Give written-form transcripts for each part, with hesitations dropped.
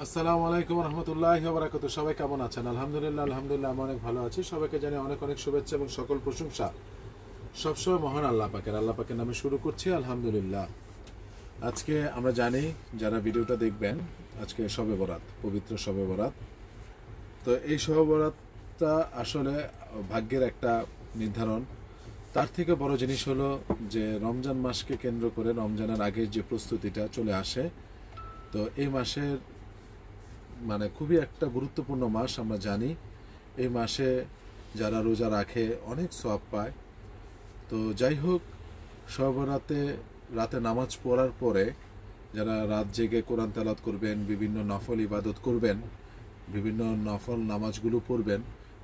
আসসালামু আলাইকুম রহমতুল্লাহি ওয়া বারাকাতুহু। সবাই কেমন আছেন? আলহামদুলিল্লাহ আমি অনেক ভালো আছি। সবাইকে জানাই অনেক অনেক শুভেচ্ছা এবং সকল প্রশংসা সবসময় মহান আল্লাহ পাকের নামে শুরু করছি আলহামদুলিল্লাহ। আজকে আমরা জানি যারা ভিডিওটা দেখবেন, আজকে শবে বরাত, পবিত্র শবে বরাত। তো এই শবে বরাতটা আসলে ভাগ্যের একটা নির্ধারণ। তার থেকে বড় জিনিস হলো যে রমজান মাসকে কেন্দ্র করে রমজানের আগের যে প্রস্তুতিটা চলে আসে। তো এই মাসের খুবই একটা গুরুত্বপূর্ণ মাস। আমরা জানি এই মাসে যারা রোজা রাখে অনেক সওয়াব পায়। তো যাই হোক, শবে রাতে নামাজ পড়ার পরে যারা রাত জেগে কোরআন তেলাওয়াত করবেন, বিভিন্ন নফল ইবাদত করবেন, বিভিন্ন নফল নামাজগুলো পড়বেন,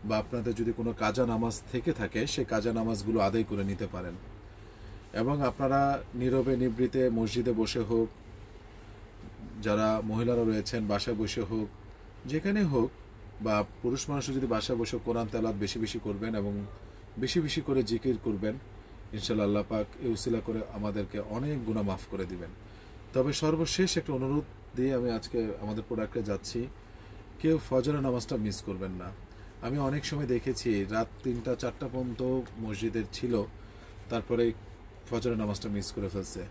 বা আপনাদের যদি কোনো কাজা নামাজ থেকে থাকে সেই কাজা নামাজগুলো আদায় করে নিতে পারেন। এবং আপনারা নীরবে নিভৃতে মসজিদে বসে হোক, যারা মহিলারা রয়েছেন বাসায় বসে হোক, যেখানে হোক, বা পুরুষ মানুষও যদি বাসায় বসে কোরআন তেলাওয়াত বেশি বেশি করবেন এবং বেশি বেশি করে জিকির করবেন, ইনশাআল্লাহ আল্লাহ পাক এই উসিলা করে আমাদেরকে অনেক গুনাহ মাফ করে দিবেন। তবে সর্বশেষ একটা অনুরোধ দিয়ে আমি আজকে আমাদের প্রোডাক্টে যাচ্ছি, কেউ ফজরের নামাজটা মিস করবেন না। আমি অনেক সময় দেখেছি রাত 3টা-4টা পর্যন্ত মসজিদের ছিল, তারপরে ফজরের নামাজটা মিস করে ফেলছে।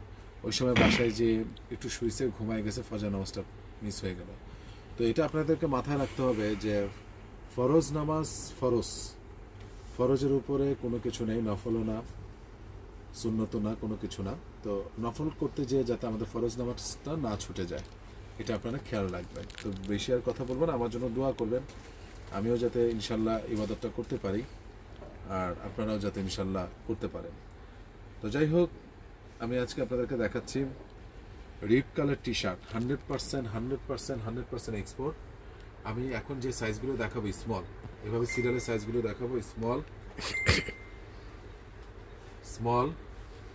ওই সময় বাসায় যে একটু শুইছে, ঘুমায় গেছে, ফজর নামাজটা মিস হয়ে গেল। তো এটা আপনাদেরকে মাথায় রাখতে হবে যে ফরজ নামাজ ফরজের উপরে কোনো কিছু নেই, নফলও না, সুন্নতও না, কোনো কিছু না। তো নফল করতে যেয়ে যাতে আমাদের ফরজ নামাজটা না ছুটে যায়, এটা আপনারা খেয়াল রাখবেন। তো বেশি আর কথা বলবো না, আমার জন্য দোয়া করবেন, আমিও যাতে ইনশাল্লাহ ইবাদতটা করতে পারি, আর আপনারাও যাতে ইনশাল্লাহ করতে পারেন। তো যাই হোক, আমি আজকে আপনাদেরকে দেখাচ্ছি রিপ কালার টি শার্ট, 100% এক্সপোর্ট। আমি এখন যে সাইজগুলো দেখাবো স্মল, এভাবে সিরিয়ালের সাইজগুলো দেখাবো। স্মল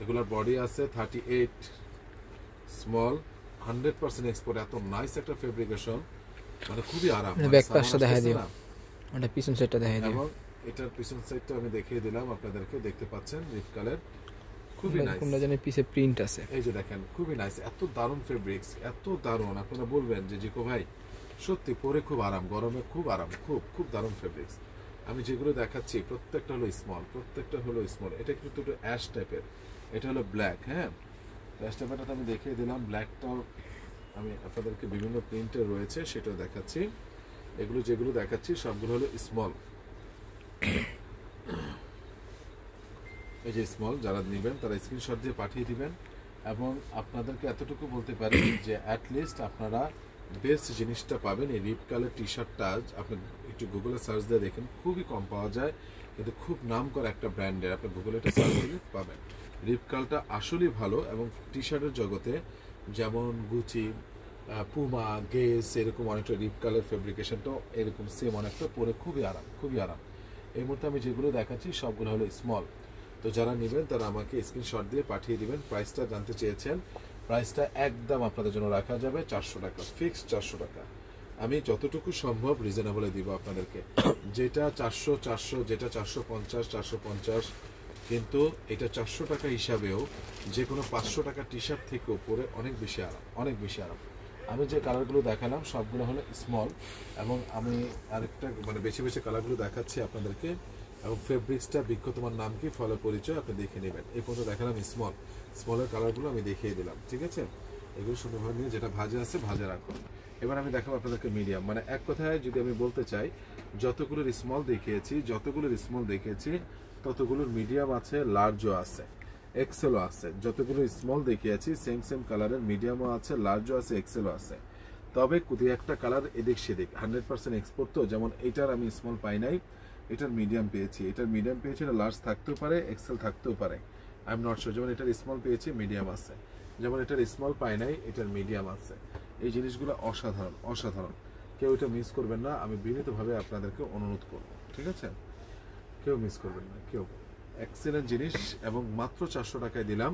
এগুলোর বডি আছে 38 স্মল, 100% এক্সপোর্ট। এত নাইস একটা ফেব্রিকেশন, খুবই আরাম। ব্যাক পাশটা দেখাই দিও, ওটা পিছন সাইডটা দেখাই দিও। এবং এটার পিছন সাইডটা আমি দেখিয়ে দিলাম আপনাদেরকে, দেখতে পাচ্ছেন রিপ কালার, খুবই নাইস। কোনটা জানি পিছে প্রিন্ট আছে, এই যে দেখেন, খুবই নাইস, এত দারুণ ফেব্রিক্স, এত দারুণ। আপনারা বলবেন যে জিকো ভাই সত্যি পরে খুব আরাম, গরমে খুব আরাম, খুব খুব দারুণ ফেব্রিক্স। আমি যেগুলো দেখাচ্ছি প্রত্যেকটা হলো স্মল। এটা কিন্তু একটু অ্যাশ টাইপের, এটা হলো ব্ল্যাক। হ্যাঁ, অ্যাশ টাইপেরটা আমি দেখিয়ে দিলাম। ব্ল্যাকটাও আমি আপনাদেরকে বিভিন্ন প্রিন্টে রয়েছে, সেটাও দেখাচ্ছি। এগুলো যেগুলো দেখাচ্ছি সবগুলো হলো স্মল। এই যে স্মল, যারা নেবেন তারা স্ক্রিনশট দিয়ে পাঠিয়ে দিবেন। এবং আপনাদেরকে এতটুকু বলতে পারি যে অ্যাটলিস্ট আপনারা বেস্ট জিনিসটা পাবেন। এই রিপ কালার টি শার্টটা আপনি একটু গুগলে সার্চ দিয়ে দেখেন, খুবই কম পাওয়া যায়, কিন্তু খুব নাম করা একটা ব্র্যান্ডের। আপনি গুগলে এটা সার্চ দিলে পাবেন। রিপ কালটা আসলেই ভালো। এবং টি শার্টের জগতে যেমন গুচি, পুমা, গেস, এরকম অনেকটা রিপ কালার ফেব্রিকেশনটাও এরকম সেম অনেকটা, পরে খুবই আরাম। এই মুহূর্তে আমি যেগুলো দেখাচ্ছি সবগুলো হলো স্মল। তো যারা নেবেন তারা আমাকে স্ক্রিনশট দিয়ে পাঠিয়ে দিবেন। প্রাইসটা জানতে চেয়েছেন, প্রাইসটা একদম আপনাদের জন্য রাখা যাবে 400 টাকা, ফিক্সড 400 টাকা। আমি যতটুকু সম্ভব রিজনেবলে দিব আপনাদেরকে। যেটা 400, যেটা 450, 450, কিন্তু এটা 400 টাকা হিসাবেও যে কোনো 500 টাকা টি শার্ট থেকে উপরে অনেক বেশি আরাম। আমি যে কালারগুলো দেখালাম সবগুলো হলো স্মল, এবং আমি আরেকটা বেছে বেছে কালারগুলো দেখাচ্ছি আপনাদেরকে। এবং ফেব্রিক্সটা বৃক্ষ তোমার নাম কি, ফলে পরিচয়, আপনি দেখে নেবেন। এই পর্যন্ত দেখালাম স্মলের কালারগুলো আমি দেখিয়ে দিলাম, ঠিক আছে? এগুলো সুন্দরভাবে নিয়ে যেটা ভাজা আছে ভাজা রাখুন। এবার আমি দেখাবো আপনাদেরকে মিডিয়াম। এক কথায় যদি আমি বলতে চাই, যতগুলোর স্মল দেখিয়েছি ততগুলোর মিডিয়াম আছে, লার্জও আছে, এক্সেলও আছে। যতগুলো স্মল দেখিয়েছি সেম কালারের মিডিয়ামও আছে, লার্জও আছে, এক্সেলও আছে। তবে দুই একটা কালার এদিক সেদিক, 100% এক্সপোর্ট। তো যেমন এটার আমি স্মল পাই নাই, এটার মিডিয়াম পেয়েছি, এটা লার্জ থাকতেও পারে, এক্সেল থাকতেও পারে, আই এম নট শিওর। যেমন এটার স্মল পেয়েছি, মিডিয়াম আছে। যেমন এটার স্মল পাই নাই, এটার মিডিয়াম আছে। এই জিনিসগুলো অসাধারণ। কেউ এটা মিস করবেন না, আমি বিনীতভাবে আপনাদেরকে অনুরোধ করব, ঠিক আছে? কেউ মিস করবেন না, কেউ। এক্সেলেন্ট জিনিস, এবং মাত্র 400 টাকায় দিলাম।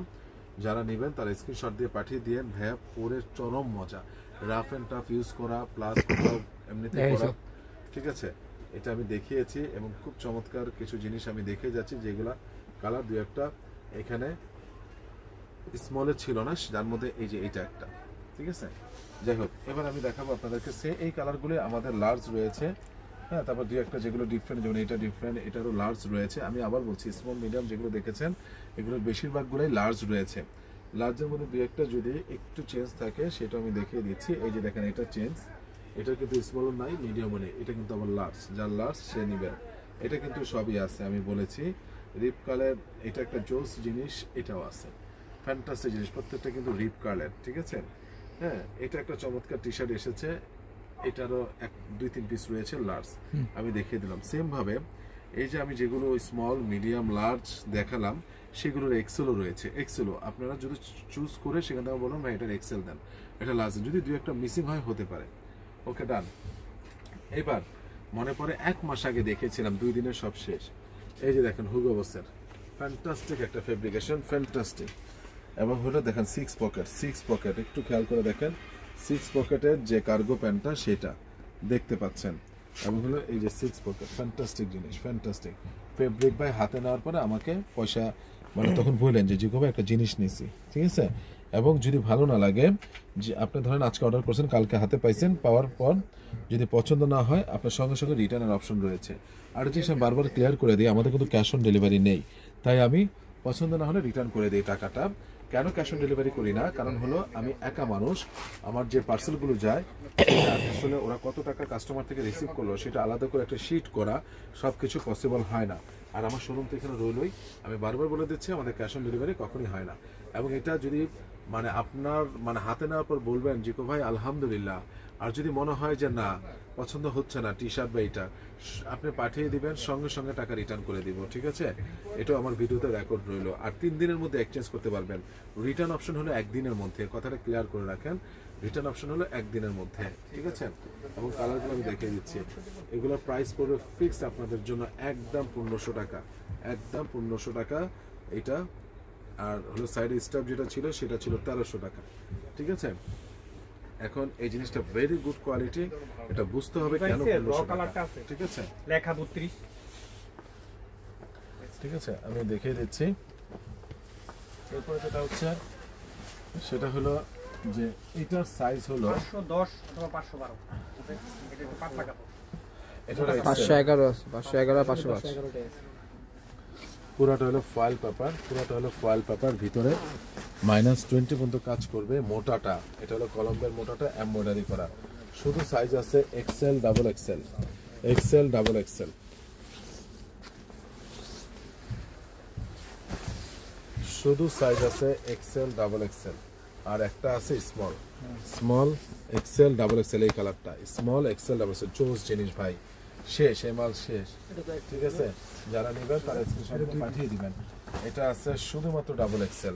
যারা নেবেন তারা স্ক্রিনশট দিয়ে পাঠিয়ে দিয়েন। ভাইয়া পরে চরম মজা, রাফ অ্যান্ড টাফ ইউজ করা, প্লাস এমনিতে করা, ঠিক আছে? এটা আমি দেখিয়েছি, এবং খুব চমৎকার কিছু জিনিস আমি দেখে যাচ্ছি, যেগুলা কালার দুই একটা এখানে স্মলের ছিল না, যার মধ্যে এই যে এটা একটা, ঠিক আছে। যাই হোক, এবার আমি দেখাবো আপনাদেরকে এই কালারগুলো আমাদের লার্জ রয়েছে। হ্যাঁ, তারপর দুই একটা যেগুলো ডিফারেন্ট, যেমন এটা ডিফারেন্ট, এটারও লার্জ রয়েছে। আমি আবার বলছি, স্মল মিডিয়াম যেগুলো দেখেছেন এগুলোর বেশিরভাগগুলোই লার্জ রয়েছে। লার্জের মধ্যে দুই একটা যদি একটু চেঞ্জ থাকে সেটা আমি দেখিয়ে দিচ্ছি। এই যে দেখেন, এটা চেঞ্জ, এটা কিন্তু স্মলও নাই, মিডিয়ামও নেই, এটা কিন্তু আবার লার্জ। যার লার্জ সে নেবেন। এটা কিন্তু সবই আছে, আমি বলেছি। রিপ কালার, এটা একটা জোস জিনিস, এটাও আছে, ফ্যান্টাস্টিক জিনিস, প্রত্যেকটা কিন্তু রিপ কালার। ঠিক আছে। হ্যাঁ, এটা একটা চমৎকার টি শার্ট এসেছে, এটারও 1-2-3 পিস রয়েছে লার্জ, আমি দেখিয়ে দিলাম। সেম ভাবে এই যে আমি যেগুলো স্মল মিডিয়াম লার্জ দেখালাম সেগুলোর এক্সেলও রয়েছে। এক্সেলও আপনারা যদি চুজ করে সেখান থেকে বলুন ভাই এটার এক্সেল দেন, এটা লার্জ, যদি দুই একটা মিসিং হয় হতে পারে। ওকে, ডান। এবার মনে পড়ে 1 মাস আগে দেখেছিলাম, 2 দিনের সব শেষ। এই যে দেখেন, হুগো বসের ফ্যান্টাস্টিক একটা ফেব্রিকেশন, ফ্যান্টাস্টিক। এবং হলো দেখেন 6 পকেট, একটু খেয়াল করে দেখেন 6 পকেটের যে কার্গো প্যান্টটা সেটা দেখতে পাচ্ছেন। এবং হলো এই যে 6 পকেট, ফ্যান্টাস্টিক জিনিস, ফ্যান্টাস্টিক ফেব্রিক। ভাই হাতে নেওয়ার পরে আমাকে পয়সা মানে তখন বললেন যে জিকো ভাই একটা জিনিস নিছি, ঠিক আছে। এবং যদি ভালো না লাগে, যে আপনি ধরেন আজকে অর্ডার করছেন, কালকে হাতে পাইছেন, পাওয়ার পর যদি পছন্দ না হয় আপনার সঙ্গে সঙ্গে রিটার্নের অপশন রয়েছে। আর জিনিস আমি বারবার ক্লিয়ার করে দিই, আমাদের কিন্তু ক্যাশ অন ডেলিভারি নেই, তাই আমি পছন্দ না হলে রিটার্ন করে দিই টাকাটা। কেন ক্যাশ অন ডেলিভারি করি না? কারণ হলো আমি একা মানুষ, আমার যে পার্সেলগুলো যায় আসলে ওরা কত টাকা কাস্টমার থেকে রিসিভ করলো সেটা আলাদা করে একটা শিট করা সব কিছু পসিবল হয় না। আর আমার শোরুম তো এখানে রইলই, আমি বারবার বলে দিচ্ছি আমাদের ক্যাশ অন ডেলিভারি কখনই হয় না। এবং এটা যদি মানে আপনার মানে হাতে নেওয়ার পর বলবেন জিকো ভাই আলহামদুলিল্লাহ, আর যদি মনে হয় যে না পছন্দ হচ্ছে না টি শার্ট বা এটা, আপনি পাঠিয়ে দিবেন, সঙ্গে সঙ্গে টাকা রিটার্ন করে দিব, ঠিক আছে। এটাও আমার ভিডিওতে রেকর্ড রইলো। আর 3 দিনের মধ্যে এক্সচেঞ্জ করতে পারবেন। রিটার্ন অপশন হলো 1 দিনের মধ্যে, কথাটা ক্লিয়ার করে রাখেন। রিটার্ন অপশন হলো 1 দিনের মধ্যে, ঠিক আছে। এবং কালারগুলো আমি দেখিয়ে দিচ্ছি, এগুলোর প্রাইস পড়বে ফিক্স আপনাদের জন্য একদম 1500 টাকা, একদম 1500 টাকা এটা। আর হলো সাইডে স্টাফ যেটা ছিল সেটা ছিল 1300 টাকা, ঠিক আছে। এখন এই জিনিসটা ভেরি গুড কোয়ালিটি, এটা বুঝতে হবে কেন 1500 টাকা, ঠিক আছে। লেখা 32, ঠিক আছে, আমি দেখিয়ে দিচ্ছি। এরপরে যেটা হচ্ছে সেটা হলো যে এটার সাইজ হলো 510 অথবা 512, এটা একটু পাতলা কাপড়। এটা 511 আছে, 511 505। পুরাটা হলো ফয়েল পেপার, ভিতরে -20 পর্যন্ত কাজ করবে। মোটাটা এটা হলো কলম্বের মোটাটা, এমব্রয়ডারি করা। শুধু সাইজ আছে XL, double XL, XL, double XL. শুধু সাইজ আছে এক্সেল, ডাবল এক্সেল, আর একটা আছে স্মল এক্সেল, ডাবল এক্সেল। এই কালারটা স্মল এক্সেল, ডাবল এক্সেল, জোস জিনিস ভাই, শেষ, এই মাল শেষ, ঠিক আছে। যারা নেবেন তারা স্ক্রিনশট পাঠিয়ে দিবেন। এটা আছে শুধুমাত্র ডাবল এক্সেল,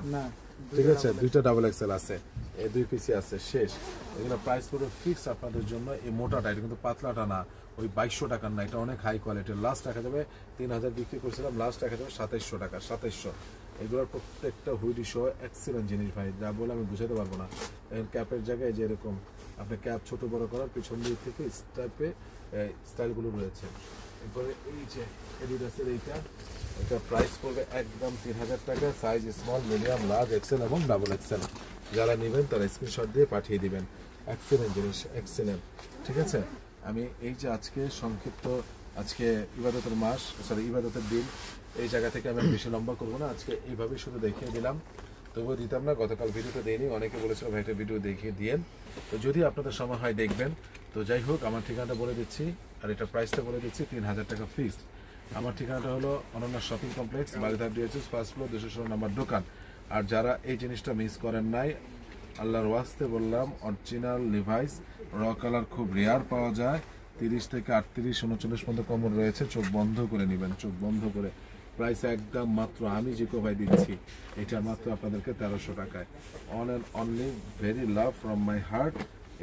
ঠিক আছে, 2টা ডাবল এক্সেল আছে, এই 2 পিসি আছে, শেষ। এগুলো প্রাইস পুরো ফিক্স আপনাদের জন্য। এই মোটাটা, এটা কিন্তু পাতলাটা না, ওই 2200 টাকার না, এটা অনেক হাই কোয়ালিটির। লাস্ট রাখা যাবে 3000 বিক্রি করছিলাম, লাস্ট রাখা যাবে 2700 টাকা, 2700। এগুলোর প্রত্যেকটা হুইডি সহ এক্সেলেন্ট জিনিস ভাই, যা বলে আমি বুঝাতে পারবো না। ক্যাপের জায়গায় যে এরকম আপনি ক্যাপ ছোট বড় করার পিছন দিক থেকে স্টাইলগুলো রয়েছে। এরপরে এই যে এডিডাসের এটা প্রাইস পড়বে একদম 3000 টাকা। Size small, medium, large, XL এবং ডাবল এক্সেল। যারা নেবেন তারা স্ক্রিনশট দিয়ে পাঠিয়ে দিবেন। এক্সেলেন্ট জিনিস, এক্সেলেন্ট, ঠিক আছে। আমি এই যে আজকে সংক্ষিপ্ত, আজকে ইবাদতের মাস, ইবাদতের দিন, এই জায়গা থেকে আমি বেশি লম্বা করবো না, আজকে এইভাবে শুধু দেখিয়ে দিলাম। তবুও দিতাম না, গতকাল ভিডিওতে দেয়নি, অনেকে বলেছিল ভাই একটা ভিডিও দেখিয়ে দিয়েন। তো যদি আপনাদের সময় হয় দেখবেন। তো যাই হোক, আমার ঠিকানাটা বলে দিচ্ছি, আর এটা প্রাইসটা বলে দিচ্ছি, 3000 টাকা ফিক্সড। আমার ঠিকানাটা হলো Ananya shopping complex, Baridhara DOHS, first floor, 216 নম্বর দোকান। আর যারা এই জিনিসটা মিস করেন নাই, আল্লাহর ওয়াস্তে বললাম, অরিজিনাল লিভাইস র কালার খুব রেয়ার পাওয়া যায়। 30 থেকে 38, 39 পর্যন্ত কমন রয়েছে। চোখ বন্ধ করে নেবেন, চোখ বন্ধ করে। প্রাইস একদম মাত্র আমি জিকো ভাই দিচ্ছি, এটা মাত্র আপনাদেরকে 1300 টাকায়। On and only very love from my heart.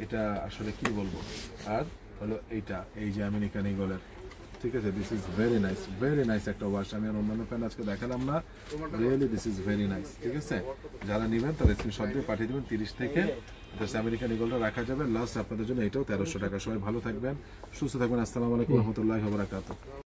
এটা আসলে কি বলবো। আর হলো এইটা, এই যে আমেরিকান ইগলের, ঠিক আছে, দিস ইজ ভেরি নাইস একটা ওয়াশ। আমি আর অন্যান্য প্যান্ট আজকে দেখালাম না, really this is very nice, ঠিক আছে। যারা নেবেন তারা স্ক্রিনশট দিয়ে পাঠিয়ে দেবেন। 30 থেকে আমেরিকান ইগলটা রাখা যাবে। লাস্ট আপনাদের জন্য এটাও 1300 টাকা। সবাই ভালো থাকবেন, সুস্থ থাকবেন। আসসালামু আলাইকুম রহমতুল্লাহি ওয়া বারাকাতুহু।